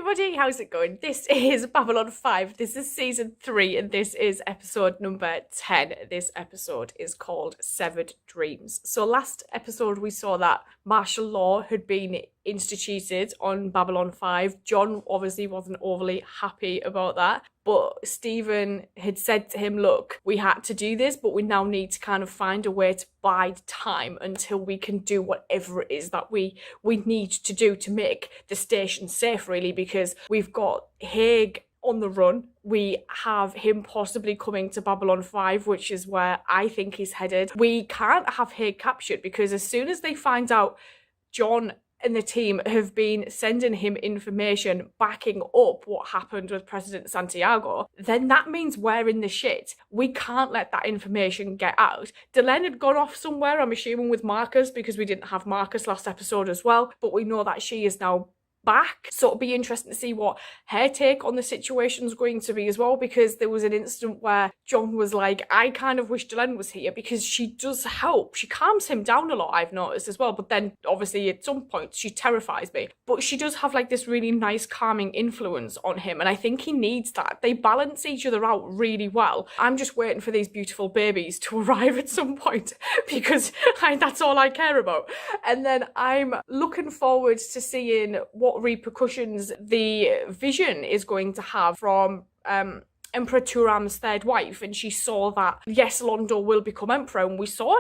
everybody, how's it going? This is Babylon 5, this is season 3 and this is episode number 10. This episode is called Severed Dreams. So last episode we saw that martial law had been instituted on Babylon 5. John obviously wasn't overly happy about that, but Stephen had said to him, look, we had to do this, but we now need to kind of find a way to bide time until we can do whatever it is that we need to do to make the station safe, really, because we've got Haig on the run. We have him possibly coming to Babylon 5, which is where I think he's headed. We can't have Haig captured because as soon as they find out John and the team have been sending him information backing up what happened with President Santiago, then that means we're in the shit. We can't let that information get out. Delenn had gone off somewhere, I'm assuming with Marcus, because we didn't have Marcus last episode as well, but we know that she is now back, so it'll be interesting to see what her take on the situation is going to be as well, because there was an instant where John was like, I kind of wish Delenn was here because she does help. She calms him down a lot, I've noticed as well, but then obviously at some point she terrifies me. But she does have like this really nice calming influence on him, and I think he needs that. They balance each other out really well. I'm just waiting for these beautiful babies to arrive at some point because that's all I care about. And then I'm looking forward to seeing what repercussions the Vision is going to have from Emperor Turam's third wife, and she saw that yes, Londo will become emperor, and we saw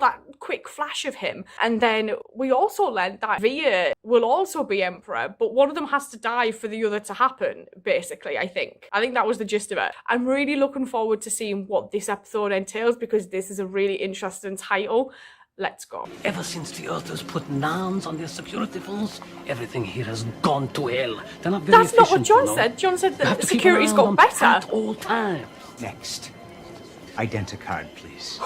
that quick flash of him, and then we also learned that Via will also be emperor, but one of them has to die for the other to happen, basically. I think that was the gist of it. I'm really looking forward to seeing what this episode entails because this is a really interesting title. Let's go. Ever since the Earthers put nouns on their security phones, everything here has gone to hell. They're not very That's not what efficient, John you know. said. John said that To security's keep an eye on got them better. at all times. Next. Identicard, please.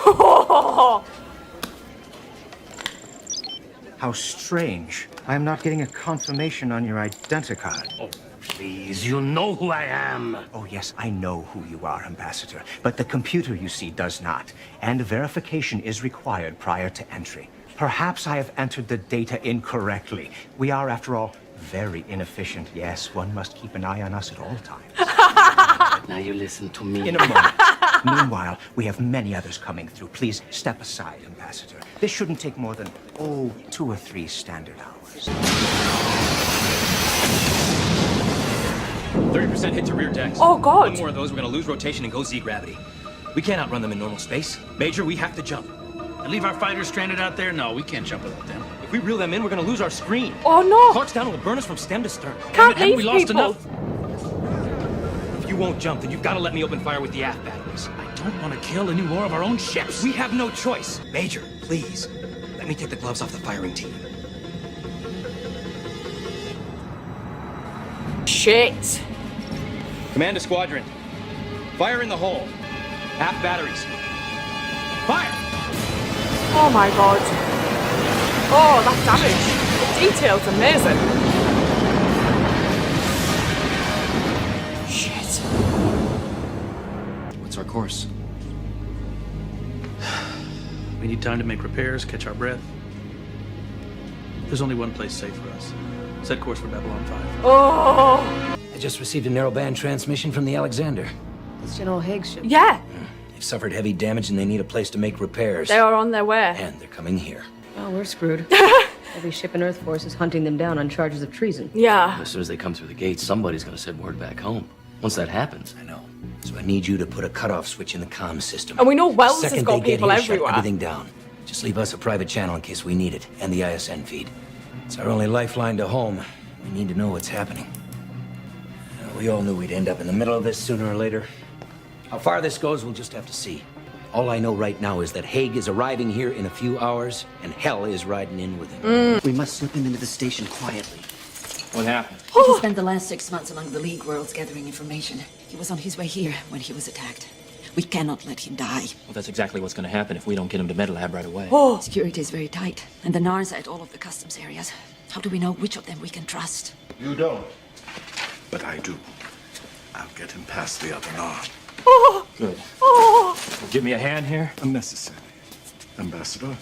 How strange. I am not getting a confirmation on your identicard. Oh, please, you know who I am. Oh, yes, I know who you are, Ambassador. But the computer, you see, does not. And verification is required prior to entry. Perhaps I have entered the data incorrectly. We are, after all, very inefficient. Yes, one must keep an eye on us at all times. Now you listen to me. In a moment. Meanwhile, we have many others coming through. Please step aside, Ambassador. This shouldn't take more than, 2 or 3 standard hours. 30% hit to rear decks. Oh, God. One more of those, we're gonna lose rotation and go Z-gravity. We can't outrun them in normal space. Major, we have to jump. And leave our fighters stranded out there? No, we can't jump without them. If we reel them in, we're gonna lose our screen. Oh no! Clock's down, it'll burn us from stem to stern. Can't Haven't leave we lost people. enough? If you won't jump, then you've gotta let me open fire with the aft batteries. I don't want to kill any more of our own ships. We have no choice. Major, please, let me take the gloves off the firing team. Shit. Command to squadron. Fire in the hole. Aft batteries. Fire! Oh my god. Oh, that damage. The detail's amazing. Shit. What's our course? We need time to make repairs, catch our breath. There's only one place safe for us. Set course for Babylon 5. Oh. I just received a narrowband transmission from the Alexander. It's General Haig's ship. Yeah. They've suffered heavy damage and they need a place to make repairs. They are on their way. And they're coming here. Oh, we're screwed. Every ship in Earth Force is hunting them down on charges of treason. Yeah. As soon as they come through the gate, somebody's gonna send word back home. Once that happens, I know. So I need you to put a cutoff switch in the comm system. And we know Wells has Second got they get people here, everywhere. Shut everything down. Just leave us a private channel in case we need it, and the ISN feed. It's our only lifeline to home. We need to know what's happening. We all knew we'd end up in the middle of this sooner or later. How far this goes, we'll just have to see. All I know right now is that Haig is arriving here in a few hours, and hell is riding in with him. We must slip him into the station quietly. What happened? He spent the last 6 months among the League worlds gathering information. He was on his way here when he was attacked. We cannot let him die. Well, that's exactly what's gonna happen if we don't get him to Medilab right away. Security is very tight, and the NARs are at all of the customs areas. How do we know which of them we can trust? You don't. But I do. I'll get him past the other NAR. Good. Give me a hand here. Unnecessary. Ambassador,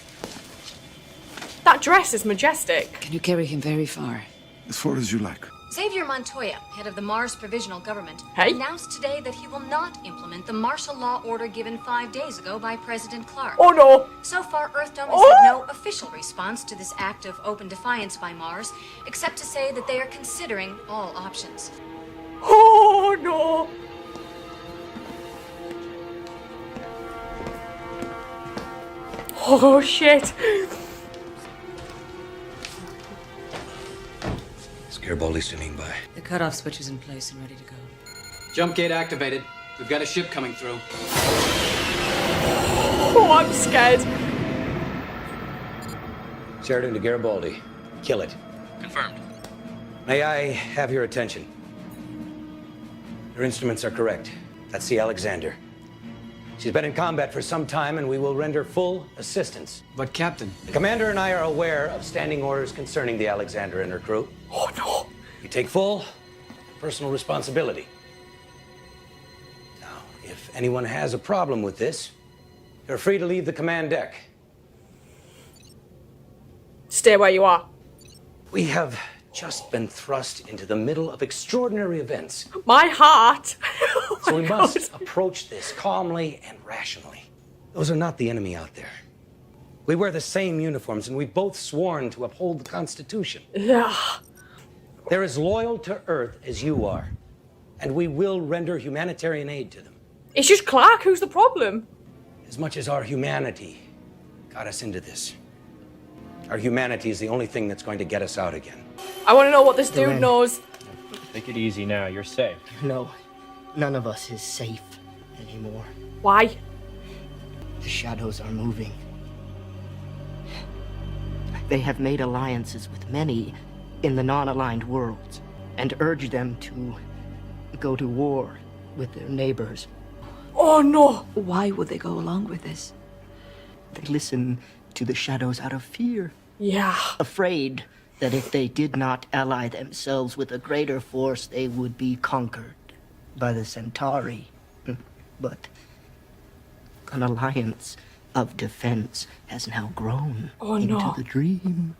That dress is majestic. Can you carry him very far? as far as you like. Xavier Montoya, head of the Mars Provisional Government, Hey. announced today that he will not implement the martial law order given 5 days ago by President Clark. Oh no! So far, Earthdome has had no official response to this act of open defiance by Mars, except to say that they are considering all options. Oh no! Oh shit! Garibaldi standing by. The cutoff switch is in place and ready to go. Jump gate activated. We've got a ship coming through. Oh, I'm scared. Sheridan to Garibaldi. Kill it. Confirmed. May I have your attention? Your instruments are correct. That's the Alexander. She's been in combat for some time, and we will render full assistance. But, Captain... The commander and I are aware of standing orders concerning the Alexander and her crew. Oh no! You take full personal responsibility. Now, if anyone has a problem with this, you're free to leave the command deck. Stay where you are. We have just been thrust into the middle of extraordinary events. My heart! Oh So my we God. must approach this calmly and rationally. Those are not the enemy out there. We wear the same uniforms, and we've both sworn to uphold the Constitution. Yeah. They're as loyal to Earth as you are, and we will render humanitarian aid to them. It's just Clark who's the problem. As much as our humanity got us into this, our humanity is the only thing that's going to get us out again. I want to know what this dude Lorraine. knows. Take it easy now. You're safe. No, none of us is safe anymore. Why? The shadows are moving. They have made alliances with many in the non-aligned worlds and urge them to go to war with their neighbors. Oh no! Why would they go along with this? They listen to the shadows out of fear, Yeah. afraid that if they did not ally themselves with a greater force, they would be conquered by the Centauri. But an alliance of defense has now grown into no. the dream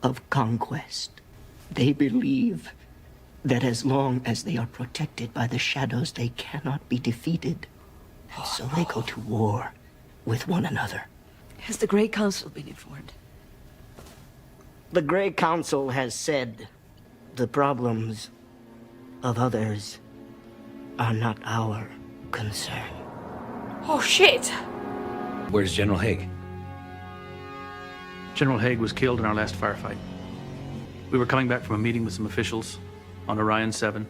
of conquest. They believe that as long as they are protected by the shadows, they cannot be defeated. And so they go to war with one another. Has the Great Council been informed? The Grey Council has said the problems of others are not our concern. Oh shit! Where's General Haig? General Haig was killed in our last firefight. We were coming back from a meeting with some officials on Orion 7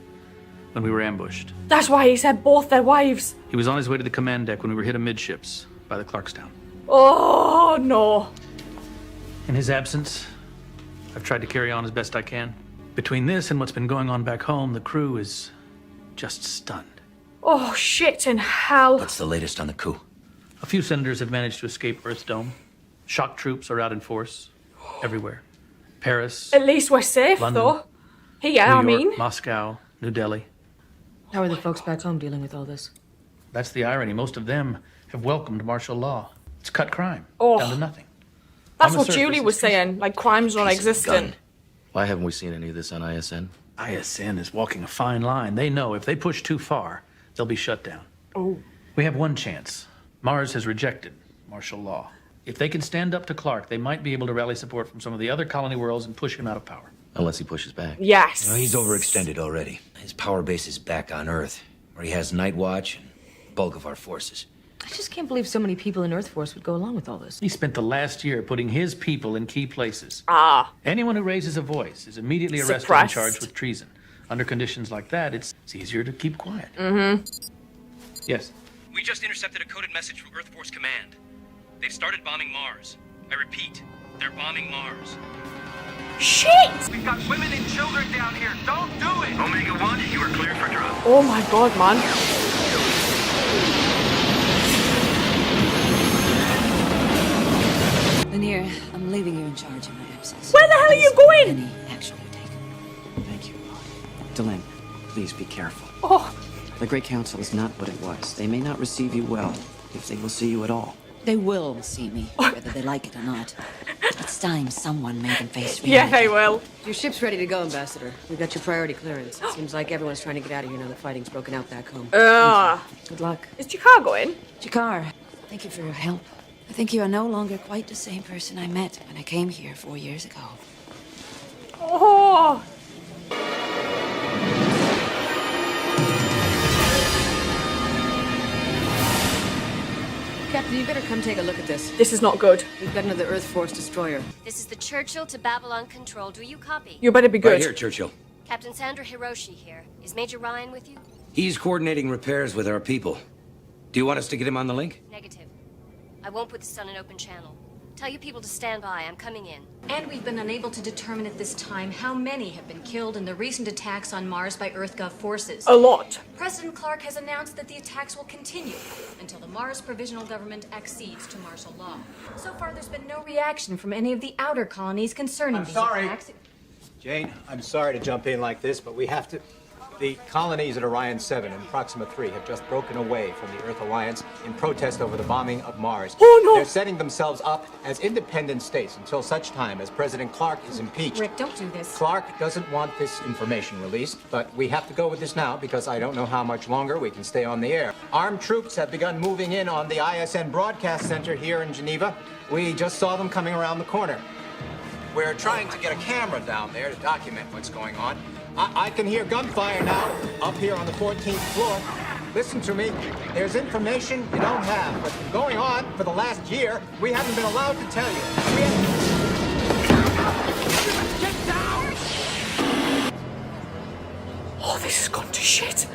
when we were ambushed. That's why he said both their wives. He was on his way to the command deck when we were hit amidships by the Clarkstown. Oh no! In his absence, I've tried to carry on as best I can. Between this and what's been going on back home, the crew is just stunned. Oh shit in hell! What's the latest on the coup? A few senators have managed to escape Earthdome. Shock troops are out in force everywhere. Paris, At least we're safe London, though. Here, New I York, mean. Moscow, New Delhi. How are the folks back home dealing with all this? That's the irony. Most of them have welcomed martial law. It's cut crime Oh. down to nothing. That's On the what surface, Julie was it's saying. Like crime's non-existent. Why haven't we seen any of this on ISN? ISN is walking a fine line. They know if they push too far, they'll be shut down. Oh. We have one chance. Mars has rejected martial law. If they can stand up to Clark, they might be able to rally support from some of the other colony worlds and push him out of power. Unless he pushes back. Yes. No, he's overextended already. His power base is back on Earth, where he has Night Watch and bulk of our forces. I just can't believe so many people in Earth Force would go along with all this. He spent the last year putting his people in key places. Ah. Anyone who raises a voice is immediately arrested Suppressed. and charged with treason. Under conditions like that, it's easier to keep quiet. Mm-hmm. Yes. We just intercepted a coded message from Earth Force Command. They've started bombing Mars. I repeat, they're bombing Mars. Shit! We've got women and children down here. Don't do it! Omega 1, you are cleared for drop. Oh my god, man. Lanier, I'm leaving you in charge in my absence. Where the hell are you going? Any action we take. Thank you. Delenn, please be careful. Oh. The Great Council is not what it was. They may not receive you well, if they will see you at all. They will see me, whether they like it or not. It's time someone made them face reality. Yeah, they will. Your ship's ready to go, Ambassador. We've got your priority clearance. It seems like everyone's trying to get out of here now that fighting's broken out back home. Good luck. Is Jakar going? Jakar, thank you for your help. I think you are no longer quite the same person I met when I came here 4 years ago. Oh. Captain, you better come take a look at this. This is not good. We've got another Earth Force destroyer. This is the Churchill to Babylon Control. Do you copy? You better be good. Right here, Churchill. Captain Sandra Hiroshi here. Is Major Ryan with you? He's coordinating repairs with our people. Do you want us to get him on the link? Negative. I won't put this on an open channel. Tell your people to stand by. I'm coming in. And we've been unable to determine at this time how many have been killed in the recent attacks on Mars by EarthGov forces. A lot. President Clark has announced that the attacks will continue until the Mars Provisional Government accedes to martial law. So far, there's been no reaction from any of the outer colonies concerning these attacks. Jane, I'm sorry to jump in like this, but we have to... The colonies at Orion 7 and Proxima 3 have just broken away from the Earth Alliance in protest over the bombing of Mars. Oh, no! They're setting themselves up as independent states until such time as President Clark is impeached. Rick, don't do this. Clark doesn't want this information released, but we have to go with this now because I don't know how much longer we can stay on the air. Armed troops have begun moving in on the ISN broadcast center here in Geneva. We just saw them coming around the corner. We're trying to get a camera down there to document what's going on. I can hear gunfire now, up here on the 14th floor. Listen to me, there's information you don't have, what's been going on for the last year, we haven't been allowed to tell you. Oh, this has gone to shit.